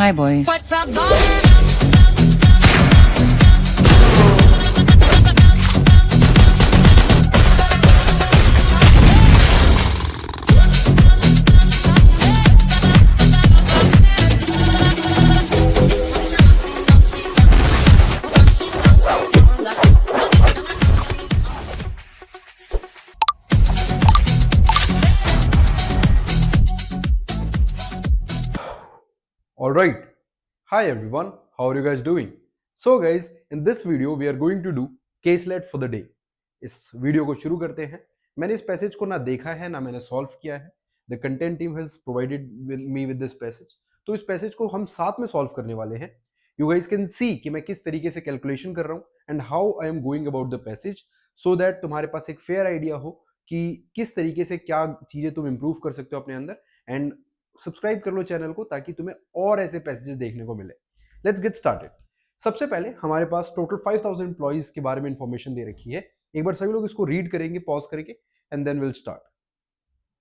Hi, boys. What's up, boy? Alright, hi everyone, how are you guys doing? So guys, in this video we are going to do caselet for the day. इस video को शुरू करते हैं। मैंने इस passage को ना देखा है ना मैंने सॉल्व किया है। The content team has provided me with this passage. तो इस पैसेज को हम साथ में सॉल्व करने वाले हैं। यू गाइस कैन सी कि मैं किस तरीके से कैलकुलेशन कर रहा हूँ and how I am going about the passage, so that तुम्हारे पास एक फेयर आइडिया हो कि किस तरीके से क्या चीजें तुम इंप्रूव कर सकते हो अपने अंदर। एंड सब्सक्राइब कर लो चैनल को ताकि तुम्हें और ऐसे पैसेजेस देखने को मिले। Let's get started. सबसे पहले हमारे पास टोटल 5000 एम्प्लॉइज के बारे में इंफॉर्मेशन दे रखी है। एक बार सभी लोग इसको रीड करेंगे पॉज करके and then will start.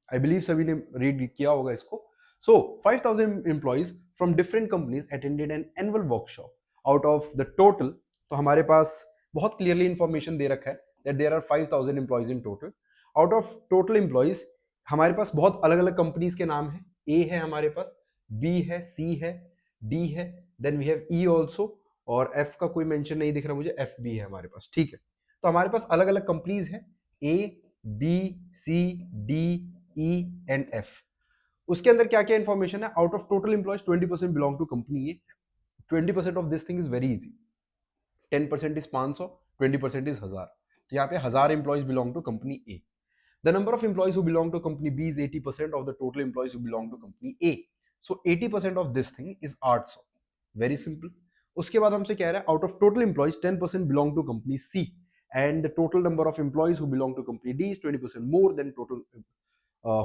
I believe सभी ने रीड किया होगा इसको। So 5000 employees from different companies attended an annual workshop out of the total. तो हमारे पास बहुत क्लियरली इंफॉर्मेशन दे रखा है that there are 5000 employees in total. Out of total employees हमारे पास बहुत अलग अलग कंपनीज के नाम है। ए है हमारे पास, बी है, सी है, डी है, then we have E also, और एफ का कोई मेंशन नहीं दिख रहा मुझे, एफ बी है हमारे पास। ठीक है, तो हमारे पास अलग अलग कंपनीज है A, B, C, D, E and F. उसके अंदर क्या क्या इंफॉर्मेशन है? Out of total employees 20% belong to company A. 20% of this thing is very easy. 10% is 500, 20% is 1000। तो यहाँ पे 1000 employees belong to company A. The number of employees who belong to company B is 80% of the total employees who belong to company A. So 80% of this thing is 800. Very simple. उसके बाद हमसे कह रहा है out of total employees 10% belong to company C and the total number of employees who belong to company D is 20% more than total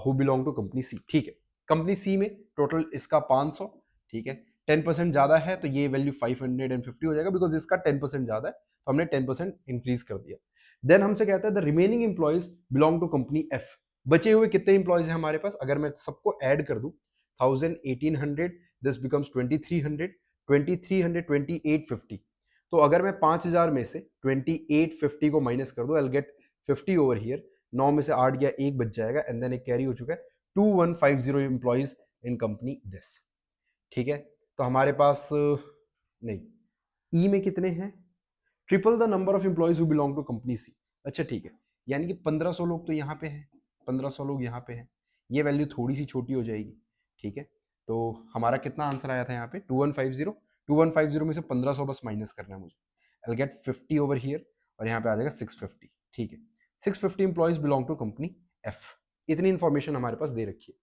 who belong to company C. ठीक है, company C में total इसका 500, ठीक है, 10% ज्यादा है तो ये वैल्यू 550 हो जाएगा बिकॉज इसका 10% ज्यादा है तो हमने 10% इंक्रीज कर दिया। देन हमसे कहता है the remaining employees belong to company F. बचे हुए कितने एम्प्लॉइज हैं हमारे पास? अगर मैं सबको ऐड कर दूं 1000, 1800, दिस बिकम्स 2300, 2300, 2850। तो अगर मैं 5000 में से 2850 को माइनस कर दूं, I will get 50 over here. 9 में से 8 गया, 1 बच जाएगा एंड देन एक कैरी हो चुका है 2150 एम्प्लॉइज इन कंपनी दिस। ठीक है, तो हमारे पास नहीं, ई में कितने हैं? Triple the number of employees who belong to company C. अच्छा ठीक है, यानी कि 1500 लोग तो यहाँ पे हैं, 1500 लोग यहाँ पे हैं, ये वैल्यू थोड़ी सी छोटी हो जाएगी। ठीक है, तो हमारा कितना आंसर आया था यहाँ पे? 2150। 2150 में से 1500 बस माइनस करना है मुझे। आई गेट 50 ओवर हियर और यहाँ पे आ जाएगा 650। ठीक है, 650 employees belong to company F. इतनी इंफॉर्मेशन हमारे पास दे रखी है।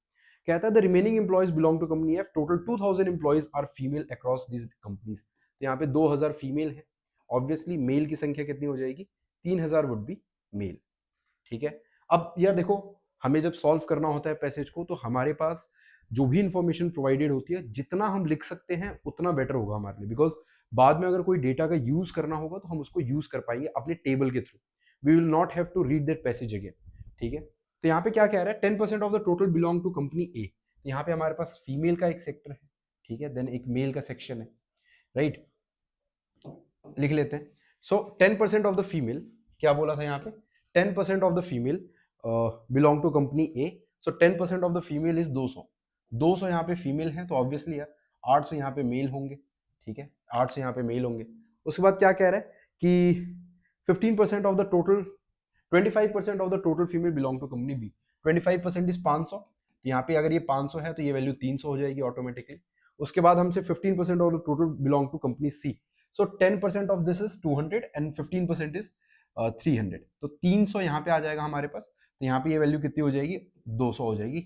कहता है the remaining employees belong to company F, total 2000 employees are female across this companies. तो यहाँ पे 2000 फीमेल है, ऑब्वियसली मेल की संख्या कितनी हो जाएगी? 3000 वुड बी मेल। ठीक है, अब यार देखो, हमें जब सॉल्व करना होता है पैसेज को तो हमारे पास जो भी इंफॉर्मेशन प्रोवाइडेड होती है जितना हम लिख सकते हैं उतना बेटर होगा हमारे लिए, बिकॉज बाद में अगर कोई डेटा का यूज करना होगा तो हम उसको यूज कर पाएंगे अपने टेबल के थ्रू। We will not have to read that passage again. ठीक है, तो यहाँ पे क्या कह रहा है? 10% of the total belong to company A. यहाँ पे हमारे पास फीमेल का एक सेक्टर है, ठीक है, देन एक मेल का सेक्शन है, राइट, लिख लेते हैं। सो 10% ऑफ द फीमेल, क्या बोला था यहाँ पे? 10% of the female belong to company A. So 10% of the female is 200। 200 यहाँ पे फीमेल हैं तो ऑब्वियसली यार 800 यहाँ पे मेल होंगे। ठीक है, 800 यहाँ पे मेल होंगे। उसके बाद क्या कह रहा है कि 15% of the total 25% of the total female belong to company B. 25% is 500। तो यहाँ पे अगर ये 500 है तो ये वैल्यू 300 हो जाएगी ऑटोमेटिकली। उसके बाद हमसे 15% of the total belong to company C. So 10% of this is 200 and 15% is 300। तो 300 यहाँ पे आ जाएगा हमारे पास। तो यहाँ पे ये वैल्यू कितनी हो जाएगी? 200 हो जाएगी।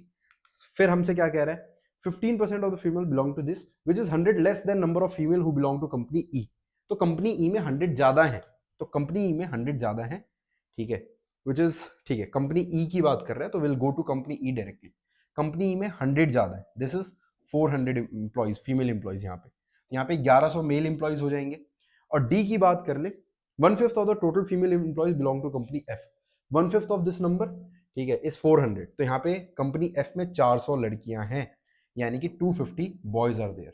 फिर हमसे क्या कह रहा है? 15% of the female belong to this which is 100 less than number of female who belong to company E. तो कंपनी ई में 100 ज्यादा है, तो कंपनी ई में 100 ज्यादा है। ठीक है, विच इज, ठीक है, कंपनी ई की बात कर रहे हैं तो will go to company E directly. Company E में 100 ज्यादा है, this is 400 employees, female employees यहाँ पे 1100 मेल एम्प्लॉइज हो जाएंगे। और डी की बात कर ले, 1/5 of the total female employees belong to company F. 1/5 of this number, ठीक है, इज 400। तो यहाँ पे कंपनी एफ में 400 लड़कियां हैं, यानी कि 250 boys are there.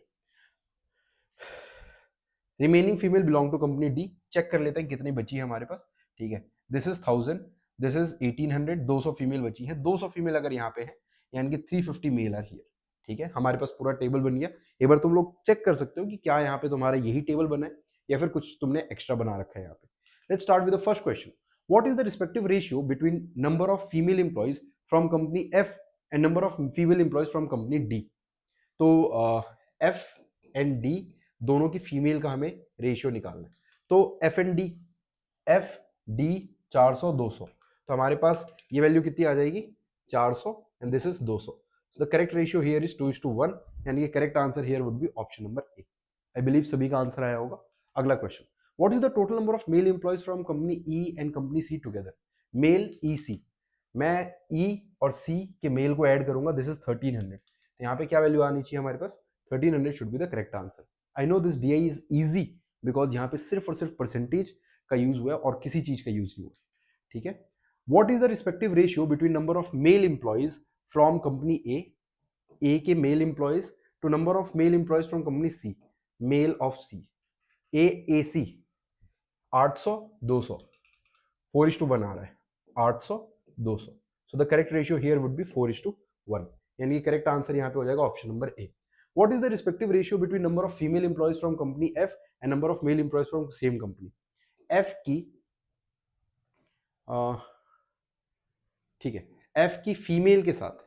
Remaining female belong to company D, check कर लेते हैं कितनी बची है हमारे पास, ठीक है। This is 1000, this is 1800, 200 female बची है। 200 फीमेल अगर यहाँ पे है यानी कि 350 मेल आर हियर, ठीक है। हमारे पास पूरा टेबल बन गया। एक बार तुम लोग चेक कर सकते हो कि क्या यहाँ पे तुम्हारा यही टेबल बना है या फिर कुछ तुमने एक्स्ट्रा बना रखा है यहाँ पे। Let's start with the first question. What is the respective ratio between number of female employees from company F and number of female employees from company D. तो एफ एंड डी दोनों की female का हमें ratio निकालना है। तो F and D, F D 400 200, तो हमारे पास ये वैल्यू कितनी आ जाएगी 400 and this is 200। So the correct ratio here is 2:1 यानी कि correct answer here would be option number A. I believe सभी का आंसर आया होगा। अगला question, what is the total number of male employees from company E and company C together. Male E C, मैं E और सी के mail को add करूंगा, दिस इज 1300। तो यहाँ पे क्या वैल्यू आनी चाहिए हमारे पास 1300 should be the correct answer. I know this D I is easy because यहाँ पे सिर्फ और सिर्फ परसेंटेज का यूज हुआ है और किसी चीज का यूज नहीं हुआ, ठीक है। What is the respective ratio between number of male employees from company A के male employees to number of male employees from company C, male of C, A C 800 200, 4:1 आ रहा है, 800 200। So the correct ratio here would be 4:1 यानी कि correct answer यहाँ पे हो जाएगा option number A. What is the respective ratio between number of female employees from company F and number of male employees from same company. F की ठीक है, F की फीमेल के साथ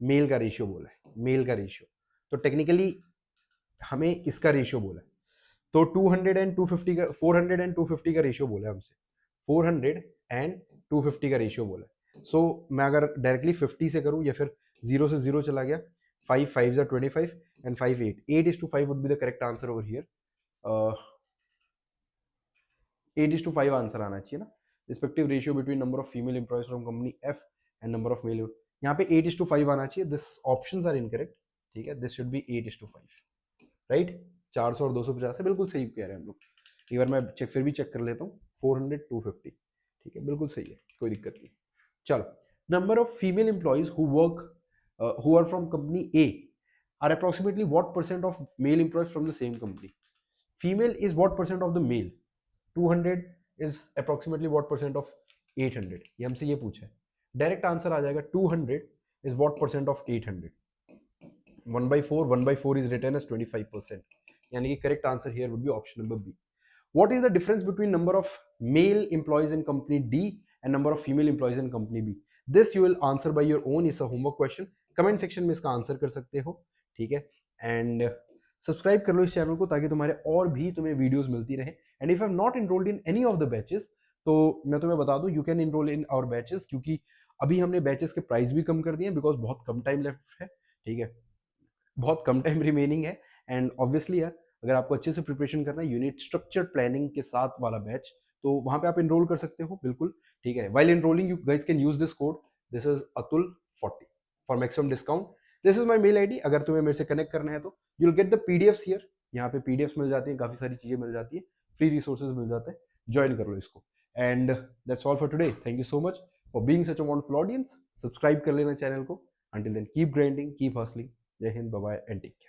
मेल का रेशियो बोला है, मेल का रेशियो, तो टेक्निकली हमें इसका रेशियो बोला है। तो 200 एंड 250 का 400 एंड 250 का रेशियो बोला है हमसे, 400 एंड 250 का रेशियो बोला है। सो मैं अगर डायरेक्टली 50 से करूं या फिर 0 से 0 चला गया, 5 5 25 and 5 8, 8:5 would be the correct answer over here. 8:5 answer आना चाहिए ना। Respective ratio between number of female employees from company F and number of mail, यहाँ पे 8:5 आना चाहिए। दिस ऑप्शंस आर इनकरेक्ट, ठीक है। This should be 8:5, right. 400 और 250 है, बिल्कुल सही कह रहे हैं हम लोग। एक बार मैं फिर भी चेक कर लेता हूँ, 400 250, ठीक है, बिल्कुल सही है, कोई दिक्कत नहीं। चलो, number of female employees who work who are from company A are approximately what percent of male employees from the same company. Female is what percent of the male, 200 is approximately what percent of 800, ये हमसे ये पूछा है। Direct answer आ जाएगा 200 is what percent of 800। 1/4 is written as 25%, यानी कि correct answer here would be option number B. What is the difference between number of male employees in company D and number of female employees in company B. This you will answer by your own, is a homework question. Comment section में इसका answer कर सकते हो, ठीक है। And subscribe कर लो इस channel को ताकि तुम्हारे और भी तुम्हें वीडियोस मिलती रहे। And if I am not enrolled in any of the batches, तो मैं तुम्हें बता दूं, you can enroll in our batches, क्योंकि अभी हमने बैचेस के प्राइस भी कम कर दिए हैं बिकॉज बहुत कम टाइम लेफ्ट है, ठीक है, बहुत कम टाइम रिमेनिंग है। एंड ऑब्वियसली यार, अगर आपको अच्छे से प्रिपरेशन करना है, यूनिट स्ट्रक्चर्ड प्लानिंग के साथ वाला बैच, तो वहां पे आप इनरोल कर सकते हो, बिल्कुल, ठीक है। While enrolling you guys can use this code, this is अतुल40 for maximum discount. This is my mail ID, अगर तुम्हें मेरे से कनेक्ट करना है तो you will get the PDFs here, यहाँ पे पीडीएफ्स मिल जाती हैं, काफी सारी चीजें मिल जाती है, फ्री रिसोर्सेज मिल जाते हैं, ज्वाइन कर लो इसको। And that's all for today, thank you so much for being such a wonderful audience. Subscribe कर लेना चैनल को। Until then keep grinding, keep hustling. जय हिंद, bye bye and take care.